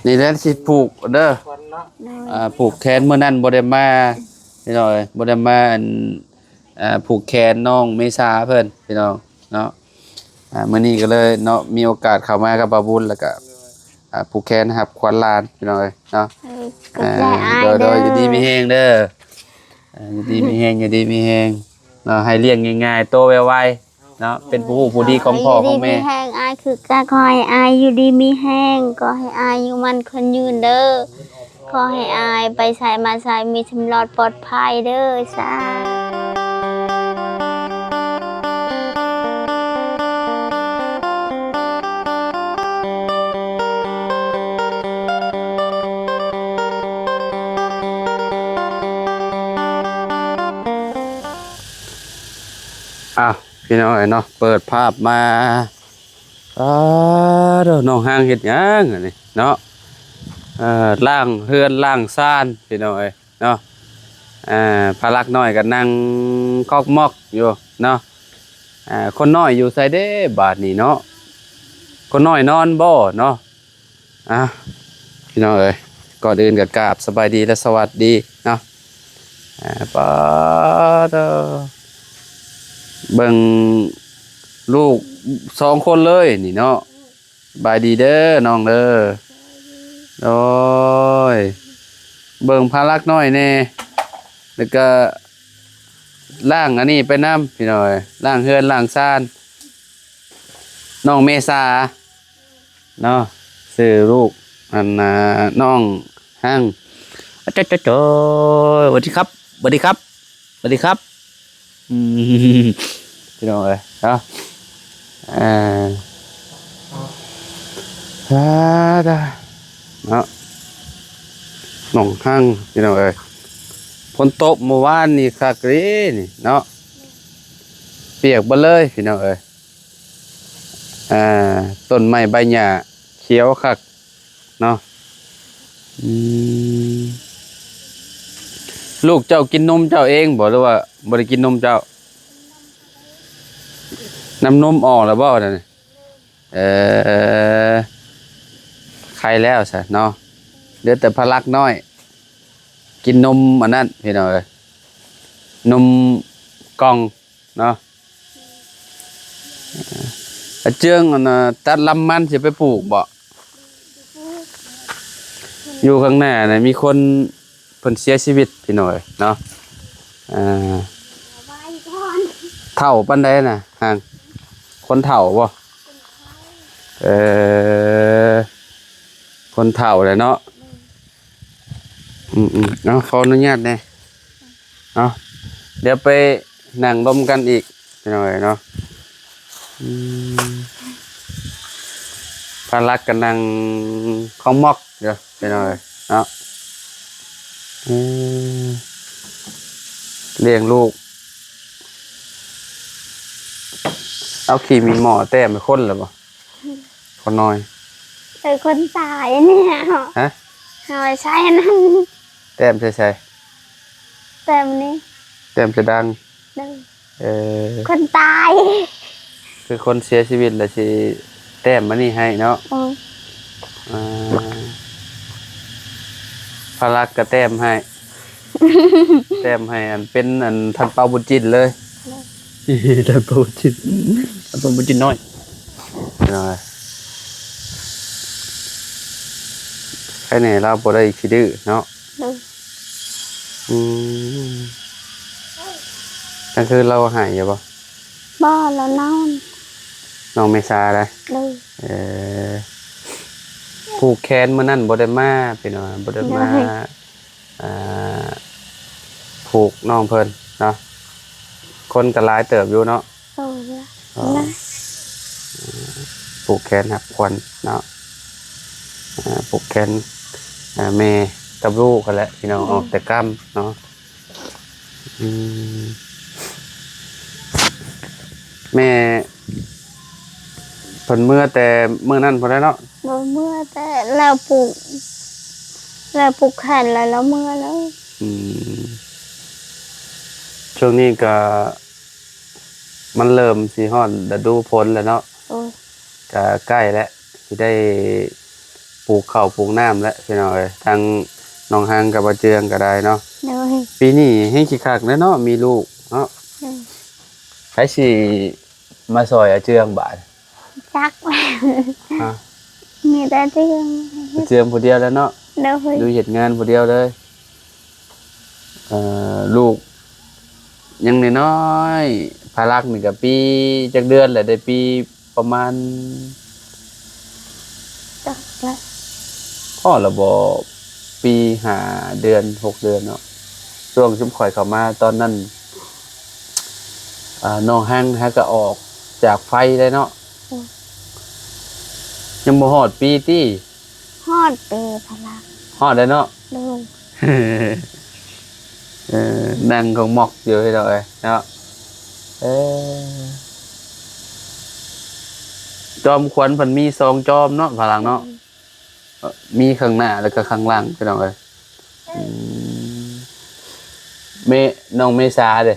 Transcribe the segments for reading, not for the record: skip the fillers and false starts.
นี่แหละสิผูกเด้อโดยผูกแขนมื้อนั้นบ่ได้มาพี่น้องบ่ได้มาผูกแขนน้องเมษาเพิ่นพี่น้องเนาะมื้อนี้ก็เลยเนาะมีโอกาสเข้ามากับบาบุญแล้วก็ผูกแขนครับขวัญหลานพี่น้องเนาะกับยายอายโดเด้อยอยู่ดีมีแฮงเด้ออยู่ดีมีแฮงอยู่ดีมีแฮงเนาะให้เลี้ยงง่ายๆโตไวๆเนาะเป็นผู้ฮู้ผู้ดีของพ่อของแม่ยู่ดีมีแห้งอายคือก็ขอให้อายอยู่ดีมีแห้งก็ให้อายอยู่มันคนยืนเด้อขอให้อายไปใส่มาใส่มีชำรอดปลอดภัยเด้อสาพี่น้องเนาะเปิดภาพมาเด้อน้องห้างเฮ็ดหยังอันนี้เนาะล่างเฮือนล่างซ่านพี่น้องเนาะพาลักน้อยก็นั่งคอกมอกอยู่เนาะคนน้อยอยู่ไสเด้บาดนี้เนาะคนน้อยนอนบ่เนาะพี่น้องก่อนอื่นก็กราบสบายดีและสวัสดีเนาะปาเด้อเบิ่งลูก2คนเลยนี่เนาะบายดีเด้อน้องเด้อโอ้ยเบิ่งพาลักน้อยแน่แล้วก็ล่างอันนี้ไปน้ำพี่น้อยล่างเฮือนล่างซ่านน้องเมษาเนาะซื้อลูกอันน้องห้างจ้าสวัสดีครับสวัสดีครับสวัสดีครับพี่น้องเนาะได้เนาะน้องห้างพี่น้องฝนตกเมื่อวานนี่คักเลยนี่เนาะเปียกบ่เลยพี่น้องต้นไม้ใบหญ้าเขียวคักเนาะลูกเจ้ากินนมเจ้าเองบ่หรือว่าบ่ได้กินนมเจ้าน้ำนมออกแล้วบ่นั่นใครแล้วซะเนาะเหลือแต่พลักน้อยกินนมอันนั้นพี่น้องนมกล่องเนาะเจืองอันตัดลำมันสิไปปลูกบ่อยู่ข้างหน้าน่ะมีคนเพิ่นเสียชีวิตพี่น้องเนาะเฒ่าปานใดน่ะห่างคนเฒ่าบ่คนเฒ่าเลยเนาะเนาะขออนุญาตเนี่ยเนาะเดี๋ยวไปนั่งดมกันอีกหน่อยเนาะพารักกันนั่งข้องมอกเดี๋ยวไปหน่อยเนาะเลี้ยงลูกเอาขี่มีหมอแต้มไปคนหรือเปล่าคนน้อยคนตายเนี่ยฮะใช่นั่นแต้มใช่แต้มนี้แต้มจะดังคนตายคือคนเสียชีวิตแล้วสิแต้มมานี่ให้เนาะพลักกระแต้มให้แต้มให้อันเป็นอันทันเปาบุญจิตเลยทันเปาบุญจิตทันเปาบุญจิตน้อยใครเนี่ยเราบ่ได้ขี้ดื้อเนาะนั่นคือเราหายอยู่ป่ะบ่แล้วน้องเมษาเลยผูกแขนเมื่อนั่นบ่ได้มาพี่น้องบ่ได้มาผูกน้องเพิ่นเนาะคนกระลายเติบอยู่เนาะผูกแขนหักควันเนาะผูกแขนแม่กับลูกกันแหละพี่น้องออกแต่กล้ามเนาะแม่ผลเมื่อแต่เมื่อนั้นพอได้เนาะเมื่อแต่เราปลูกแขนแล้วเมื่อแล้วช่วงนี้ก็มันเริ่มสีห่อนฤดูฝนแล้วเนาะก็ใกล้แล้วที่ได้ ปลูกข้าวปลูกน้ำแล้วพี่น้องเอ้ยทางน้องหางกับบ่เจืองก็ได้เนาะ โดย ปีนี้ให้ขี้คักแน่เนาะมีลูกเนาะ โดย ใครสิมาซอยอาเจืองบาด จักแล้ว ฮะ มีแต่เรื่อง อาเจืองผู้เดียวแล้วเนาะ โดย ดูเฮ็ดงานผู้เดียวเลยลูกยังน้อยๆภารักนี่ก็ปีจักเดือนแหละได้ปีประมาณ จักแล้ว พ่อระบอปี5 เดือน 6 เดือนเนาะช่วงชุมข่อยเข้ามาตอนนั้นน้องหังฮะก็ออกจากไฟได้เนาะยังบ่ฮอดปีติ ฮอดปีพลัก ฮอดได้เนาะ โดย นั่งของหมอกอยู่ให้เราเลยเนาะจอมขวัญเพิ่นมี2จอมเนาะพลังเนาะมีข้างหน้าแล้วก็ข้างหล่างพี่น้องเอ้ยน้องเมษาเด้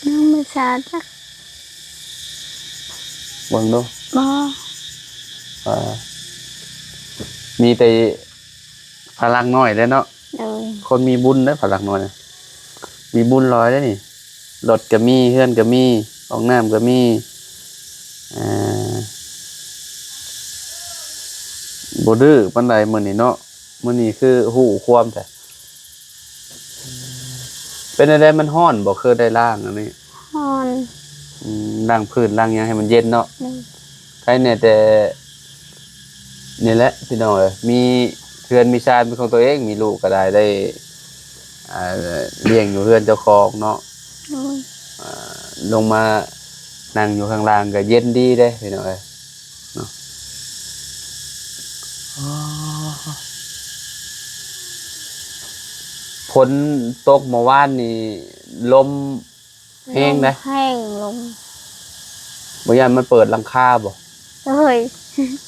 น้องมือสาจัก เบิ่งดู บ่ มีแต่พลังน้อยได้เนาะ โดย คนมีบุญเด้อพลังน้อยน่ะมีบุญร้อยได้นี่รถก็มีเฮือนก็มีห้องน้ำก็มีบ่ดื้อปานใดมื้อนี้เนาะมื้อนี้คือฮู้ความแต่เป็นอะไรมันร้อนบ่เคยได้ล้างอันนี้ ฮอน ล้างพื้นล้างหยังให้มันเย็นเนาะ โดย ใครเนี่ยแต่นี่แหละพี่น้องเอ้ยมีเฮือนมีชานเป็นของตัวเองมีลูกก็ได้เลี้ยงอยู่เฮือนเจ้าของเนาะ โดย ลงมานั่งอยู่ข้างล่างก็เย็นดีเด้พี่น้องเอ้ยเนาะฝนตกเมื่อวานนี่ลมแห้งนะ แห้งลง บ่ยันมันเปิดหลังคาบ่ โดย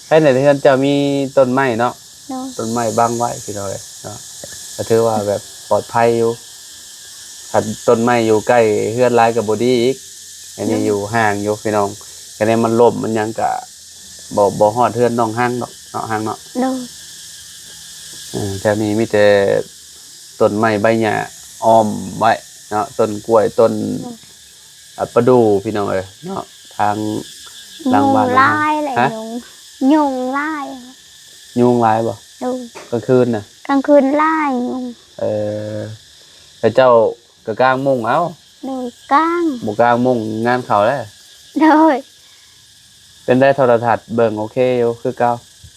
ให้ในเรือนจะมีต้นไม้เนาะ โดย ต้นไม้บังไว้พี่น้องเอ้ยเนาะก็ถือว่าแบบปลอดภัยอยู่ถ้าต้นไม้อยู่ใกล้เฮือนหลายก็บ่ดีอีกอันนี้อยู่ห่างอยู่พี่น้องก็ได้มันล่มมันหยังก็บ่ฮอดเฮือนน้องห้างดอกเนาะห้างเนาะ โดย แถวนี้มีแต่ต้นไม้ใบหญ้าอ้อมไว้เนาะต้นกล้วยต้นประดู่พี่น้องเอ้ยเนาะทางหลัง ยุง บ้าน ลายเลย ฮะ ยุงลาย ยุงหลายบ่ โดย กลางคืนน่ะ กลางคืนลายยุง แต่เจ้าก็กลางมุ้งเอา โดยก้าง บ่กลางมุ้งงานเขาแล้ว โดย เป็นได้โทรทัศน์เบิ่งโอเคอยู่คือเก่า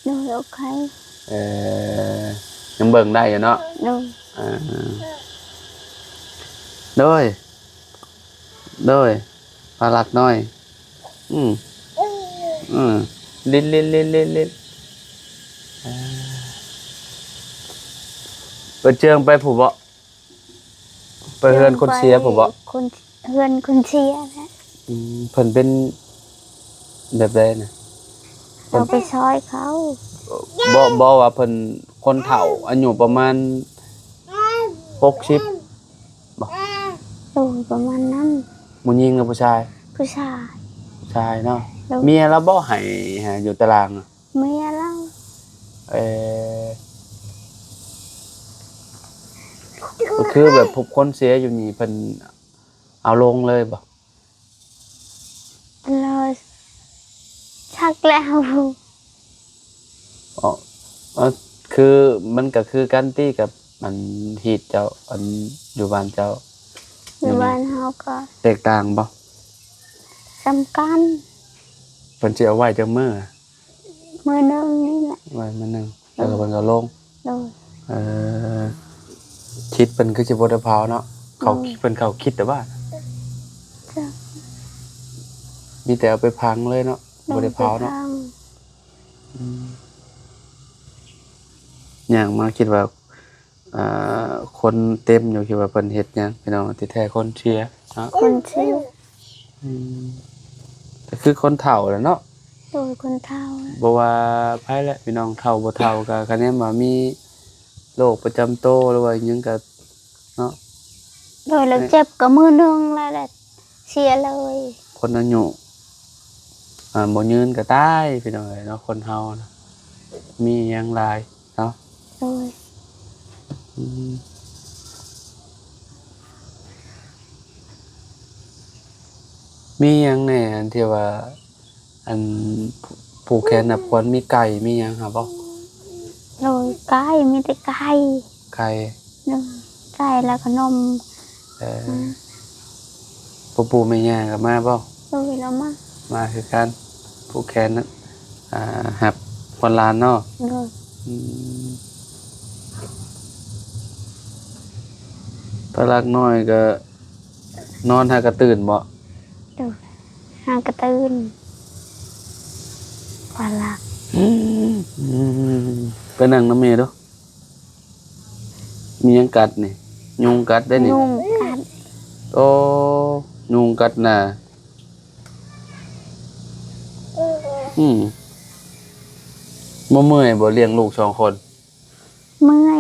โดยโอเค ยังเบิ่งได้อยู่เนาะ โดย โดยพารักน้อยลิ้นไปเจิงไปผู้บ่ไปเฮือนคนเสียผู้บ่ คนเฮือนคนเชียนะ เพิ่นเป็นแบบใดน่ะ เราไปซอยเขา บ่ว่าเพิ่นคนเฒ่าอายุประมาณ60 โดยประมาณนั้น ผู้หญิงกับผู้ชาย ผู้ชาย ชายเนาะ แล้ว เมียแล้วบ่ให้อยู่ตารางอะ เมียเรา ก็คือแบบพบคนเสียอยู่นี่เพิ่นเอาลงเลยบ่ เราชักแล้ว อ๋อคือมันก็คือกันตี้กับมันฮีตเจ้าอันอยู่บ้านเจ้า อยู่บ้านเขาก็ แตกต่างบ่ สำคัญ เพิ่นสิเอาไว้จังมื้อ มือหนึงนี่แหละ ไว้มื้อหนึงแล้วก็เพิ่นก็ลง โดย คิดเพิ่นคือสิบ่ได้เผาเนาะเขาเพิ่นเขาคิดแต่ว่า จ้ะ มีแต่เอาไปพังเลยเนาะบ่ได้เผาเนาะ อย่างมาคิดว่าคนเต็มอยู่คิดว่าเพิ่นเฮ็ดหยังพี่น้องที่แท้คนเชียร์เนาะ คนเชีย แต่คือคนเฒ่าแหละเนาะ โดยคนเฒ่า บ่ว่าไผแหละพี่น้องเฒ่าบ่เฒ่าก็คะแนนว่ามีโรคประจำตัวหรือว่าหยังก็เนาะ โดยเราเจ็บกับมือหนึงแล้วแหละเชียเลย คนอายุบ่ยืนก็ตายพี่น้องเอ้ยเนาะคนเฮานะ มีหยังหลายเนาะ โดย อืมมีหยังแหน่อันที่ว่าอันผูกแขนนับคนมีไก่มีหยังครับบ่ โดยไก่มีแต่ไก่ ไก่ โดยไก่แล้วก็นม เออปู่แม่ย่าก็มาบ่ โดยแล้วมา มาคือกันผูกแขนนั้นหับคนลานเนาะ โดย อืมพลักน้อยก็นอนหากระตื่นบ่ โดยหากระตื่นปลาลัก ไปนั่งน้ำเมย์ดูมีหยังกัดนี่ยุงกัดได้นี่ นุ่งกัด โอ้ยุงกัดน่ะบ่เมื่อยบ่เลี้ยงลูก2 คน เมื่อย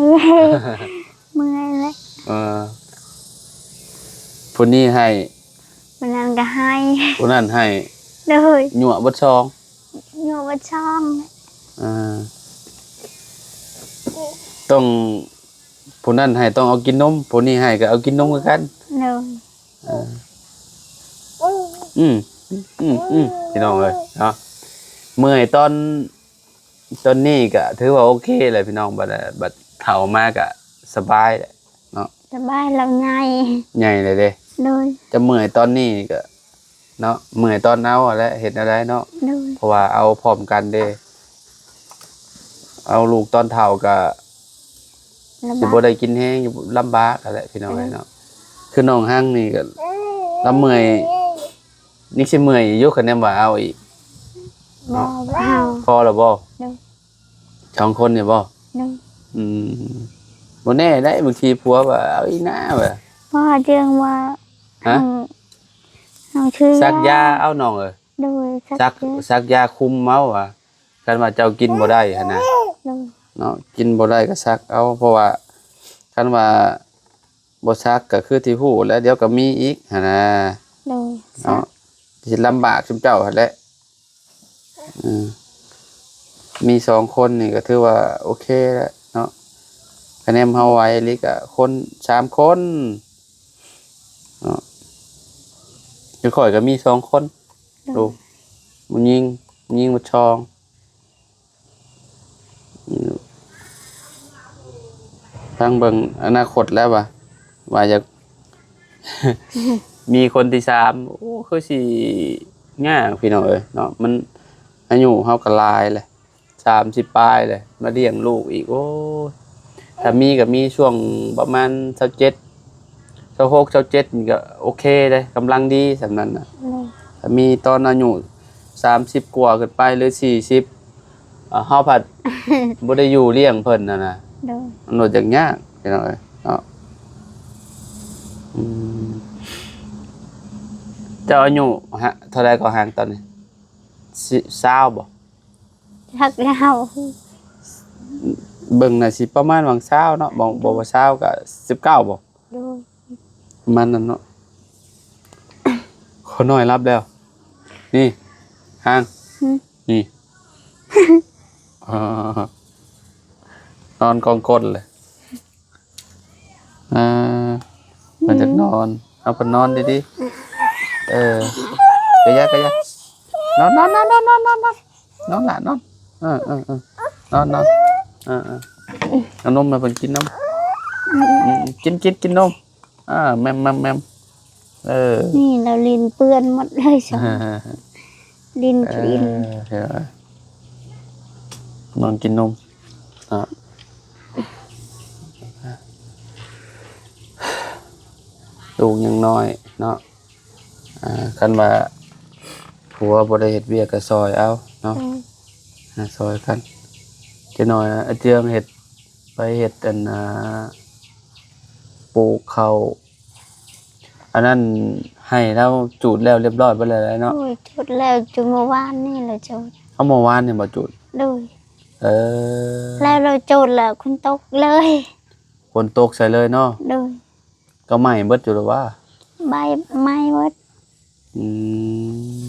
เมื่อยเลย เออผู้นี้ให้ มันนั่นก็ให้ ผู้นั้นให้ โดย ยั่วเบิดช่อง อยู่ว่าช่อง อ่าต้องผู้นั้นให้ต้องเอากินนมผู้นี้ให้ก็เอากินนมคือกัน โดย พี่น้องเอ้ยเนาะเมื่อยตอนนี้ก็ถือว่าโอเคเลยพี่น้องบัดเฒ่ามากอะสบายแหละเนาะ สบายแล้วไง ใหญ่เลยเด้ โดย จะเมื่อยตอนนี้ก็เนาะเมื่อยตอนเอาอะแหละเฮ็ดอะไรเนาะ โดย เพราะว่าเอาพร้อมกันเด้เอาลูกตอนเฒ่าก็ ลำ สิ บาก บ่ได้กินแห้งอยู่ลำบากอะแหละพี่น้องเอ้ยเนาะคือน้องห้างนี่ก็ลำเมื่อยนี่สิเมื่อยอยู่คะแนนว่าเอาอีก บ่เอา พอแล้วบ่ โดย 2 คนนี่บ่ โดย อืมบ่แน่ได้บางทีผัวว่าเอาอีหน้าว่า พ่อเจืองว่า ฮะ น้องชื่อ ซักยาเอาน้องเอ้ย โดย ซักยาคุมเมาว่ะคันว่าเจ้ากินบ่ได้หั่นน่ะ โดย เนาะกินบ่ได้ก็ซักเอาเพราะว่าคันว่าบ่ซักก็คือที่ฮู้แล้วเดี๋ยวก็มีอีกหั่นน่ะ โดย เนาะสิลำบากซุมเจ้าหั่นแหละอืมมี2 คนนี่ก็ถือว่าโอเคแล้วเนาะคะแนนเฮาไหวอีหลีก็คน3 คนเนาะคือข่อยก็มี2 คนลูกมันยิงบ่ชองทางเบิ่งอนาคตแล้วว่าจะ มีคนที่3โอ้คือสิยากพี่น้องเอ้ยเนาะมันอายุเฮาก็หลายแหละ30ปลายเลยมาเลี้ยงลูกอีกโอ้ยถ้ามีก็มีช่วงประมาณ27 26 27นี่ก็โอเคเลยกำลังดีสำนั้นน่ะ โดย ถ้ามีตอนอายุ30กว่าขึ้นไปหรือ40เฮาผัด บ่ได้อยู่เลี้ยงเพิ่นน่ะนะ โดย มันโดดจากยากพี่น้องเอ้ยเนาะอืมเจ้าอายุเท่าไรก็ห่างตอนนี้20บ่ ทักแล้ว เบิ่งน่ะสิประมาณวัง20เนาะบ่ว่า20ก็19บ่ โดย ประมาณนั้นเนาะ ขอน้อยรับแล้ว นี่ห่างนี่ อ่านอนกองก้นเลยมันจะนอนเอาไปนอนดีๆกะยะนอนหละนอนนอนเอานมมาเพิ่นกินนมกินนมแมมนี่เราลินเปื้อนหมดเลยสองลินกิน เดี๋ยวนอนกินนมลูกยังน้อยเนาะคันว่าผัวบ่ได้เฮ็ดเวียกก็ซอยเอาเนาะซอยกันจะน้อยอาเจืองเฮ็ดไปเฮ็ดอันปลูกข้าวอันนั้นให้เราจูดแล้วเรียบร้อยไปเลยเนาะ โอ้ยจุดแล้วจุดเมื่อวานนี่เราจุด เอาเมื่อวานนี่บ่จูด โดย แล้ แล้วเราจุดแล้วคุณตกเลย ฝนตกใส่เลยเนาะ โดย ก็ไหม้เบิดอยู่แล้วว่า ใบไม้วัด อืม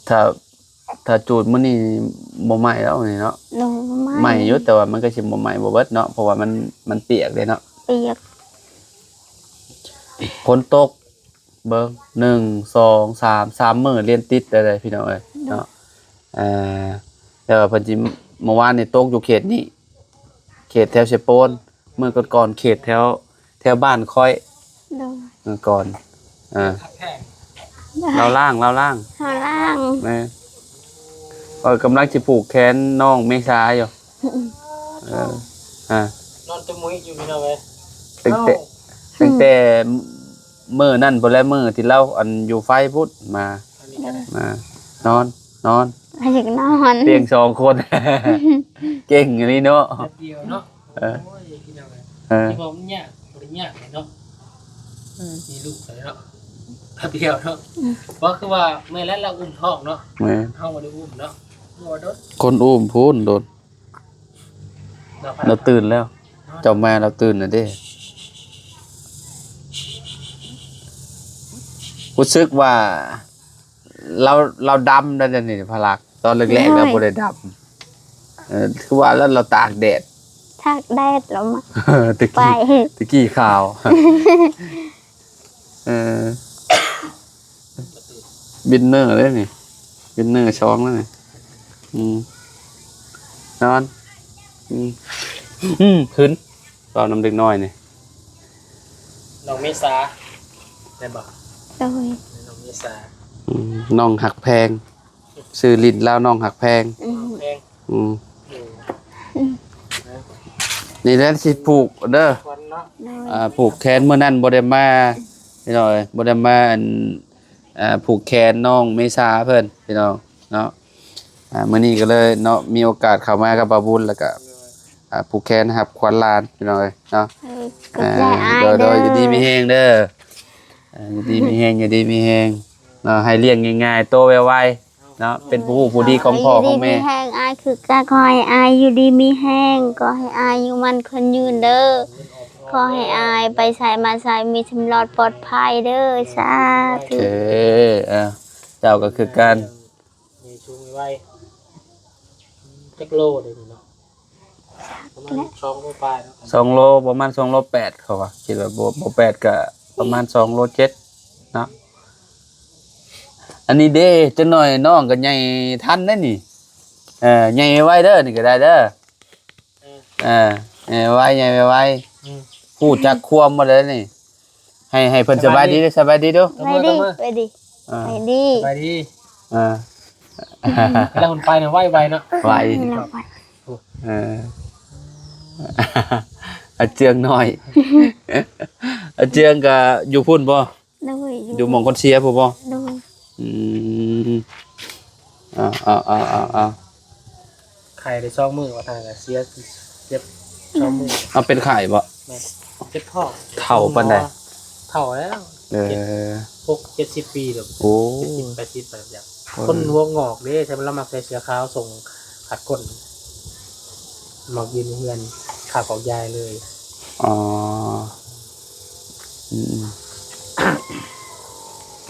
ถ้า ถ้าจูดมื้อนี้บ่ไหม้แล้วนี่เนาะ โดยไม่ ไหม้อยู่แต่ว่ามันก็สิบ่ไหม้บ่เบิดเนาะเพราะว่ามันเปียกเลยเนาะ เปียก ฝนตกเบิ่ง1 2 3มื้อเรียนติดได้พี่น้องเอ้ยเนาะแต่ว่าเพิ่นสิเมื่อวานนี่ตกอยู่เขตนี้เขตแถวเชโปนเมื่อก่อนๆเขตแถวบ้านค่อย โดย เมื่อก่อนเราล่าง เฮาล่าง แม่กำลังสิผูกแขนน้องเมษาอยู่นอนจมุ้ยอยู่พี่น้องเว้ย ตั้งแต่มื้อนั่นบ่แล้วมื้อที่เราอันอยู่ไฟพุทธมานอน อยากนอน เตียง2 คน เก่งอันนี้เนาะ แป๊บเดียวเนาะโอ้ยพี่น้องเว้ยที่บอกมันยากบ่ได้ยากเลยเนาะมีลูกเลยเนาะแป๊บเดียวเนาะเพราะคือว่าเมื่อแล้วเราอุ้มท้องเนาะ แม่ เฮาบ่ได้อุ้มเนาะบ่โดน คนอุ้มพูนโดน เราตื่นแล้วเจ้าแม่เราตื่นน่ะเด้รู้สึกว่าเราดำได้วนี่พลักตอนแรกๆเราบ่ได้ดำคือว่าแล้วเราตากแดด ทักแดดแล้วมา ตะ ไป กี้ขาวบินเนอร์เลยนี่บินเนอร์ช้องแล้วนี่นอนขึ้นตอนน้ำเด็กน้อยนี่ น้องเมษาได้บ่ โดย น้องเมษา น้องหักแพงซื้อลิ้นแล้วน้องหักแพง แพง นี่แหละสิผูกเด้อ วันเนาะ โดย ผูกแขนเมื่อนั้นบ่ได้มาพี่น้องบ่ได้มาผูกแขนน้องเมษาเพิ่นพี่น้องเนาะมื้อนี้ก็เลยเนาะมีโอกาสเข้ามากับบ่าวบุญแล้วก็ผูกแขนรับขวัญหลานพี่น้องเนาะ กดใจอาย โด เด้ ย อ อยู่ดีมีแฮงเด้ออยู่ดีมีแฮงอยู่ดีมีแฮงเนาะให้เลี้ยงง่ายๆโตไวๆเนาะเป็นผู้ดีของพ่อของแม่ ยู่ดีแห้งอายคือก็ขอให้อายอยู่ดีมีแห้งก็ให้อายอยู่มันคนยืนเด้อขอให้อายไปใส่มาใส่มีชำรอดปลอดภัยเด้อสา โอเค ธุ เจ้าก็คือกัน มีชูมีไว้จักโลได้นี่เนาะประมาณ2โลปลายเนาะ 2 โลประมาณ2 โล 8เขาว่าคิดว่าบ่8ก็ประมาณ2 โล 7เนาะอันนี้เด้จังหน่อยน้องก็ใหญ่ทันได้นี่ใหญ่ไว้เด้อนี่ก็ได้เด้อใหญ่ไว้ใหญ่ไว้พูดจักความบ่ได้นี่ให้เพิ่นสบายดีเด้อสบายดีเด้อ ไปดิไปดิไปดิ ไปดี อ่า แล้วมันไปเนี่ยไวๆเนาะ ไว้ เราไป อาเจืองหน่อยอาเจืองก็อยู่พุ่นบ่ โดย อยู่หม่องคนเสียพุ่นบ่ โดย เอา ไข่ได้2มื้อว่าทางก็เสียเจ็บ2มื้อ เอาเป็นไข่บ่ แม่เจ็บท้อง เฒ่าปานใด เฒ่าแล้ว 60-70 ปีแล้ว โอ้ 70-80แบบอย่างคนหัวงอกเด้ใช่มั้ยเรามักใส่เสื้อขาวส่งขัดก้นมักยืนเฮือนขาของยายเลย อ๋อ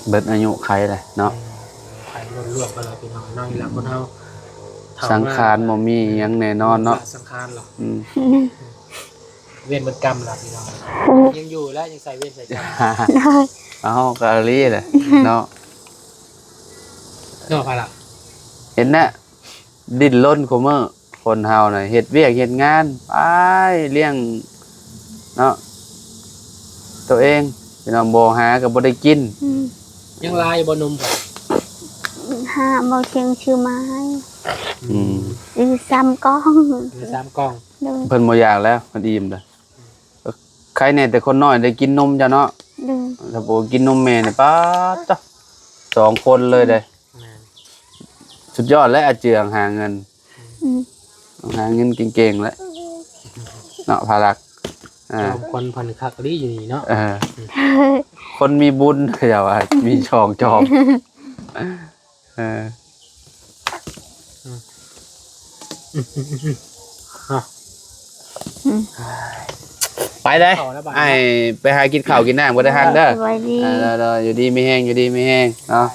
เบิดอายุไขเลยเนาะ ไข่ลวกๆไปเลยพี่น้องน้อยแล้วคนเฮา สังขารบ่มีหยังแน่นอนเนาะ สังขารเหรอ อืม เวียนมันกรรมล่ะพี่น้องยังอยู่แล้วยังใส่เวียนใส่กรรม โดย เอากะลีเลยเนาะ เนาะพะล่ะ เห็นน่ะดิ้นรนคุมื้อคนเฮาน่ะเฮ็ดเวียกเฮ็ดงานไปเลี้ยงเนาะตัวเองพี่น้องบ่หาก็บ่ได้กิน ยังลายบ่นมบ่ ห้าบอกเชียงชื่อไม้ อืม หรือซ้ำกล้อง มี3กล่อง โดย เพิ่นบ่อยากแล้วเพิ่นอิ่มแล้วใครแน่แต่คนน้อยได้กินนมจ้ะเนาะ โดย ถ้าบ่กินนมแม่นี่ป๊าดจ้ะ2 คนเลยเด้ แม่น สุดยอดแล้วอาเจืองหาเงินหาเงินเก่งๆแล้วเนาะภารักจอมคนพันคักดีอยู่นี่เนาะ คนมีบุญเดี๋ยวว่ามีช่องจอมเออ ไปเลยไอ้ไปหากินข้าวกินน้ำก็ได้ฮันเด้อ สวัสดี อยู่ดีไม่แห้งอยู่ดีไม่แห้งเนาะ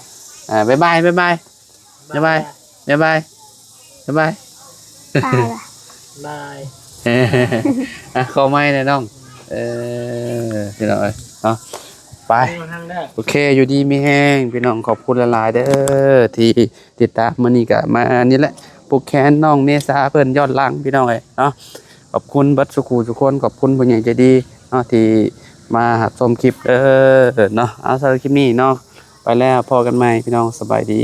บ๊ายบายบ๊ายบายบ๊ายบาย บ๊ายบายบ๊ายบาย ตายละ บาย อ่ะขอไม้หน่อยน้องพี่น้องเอ้ยเนาะไป ทางได้ โอเคอยู่ดีมีแห้งพี่น้องขอบคุณหลายๆเด้อที่ติดตามมื้อนี้ก็มานี่แหละปลูกแขนน้องเมษาเพิ่นยอดลังพี่น้องเอ้ยเนาะขอบคุณเบัดสุขูทุกคนขอบคุณผู้ใหญ่ใจดีเนาะที่มารับชมคลิปเนาะเอาสำหรับคลิปนี้เนาะไปแล้วพอกันใหม่พี่น้องสบายดี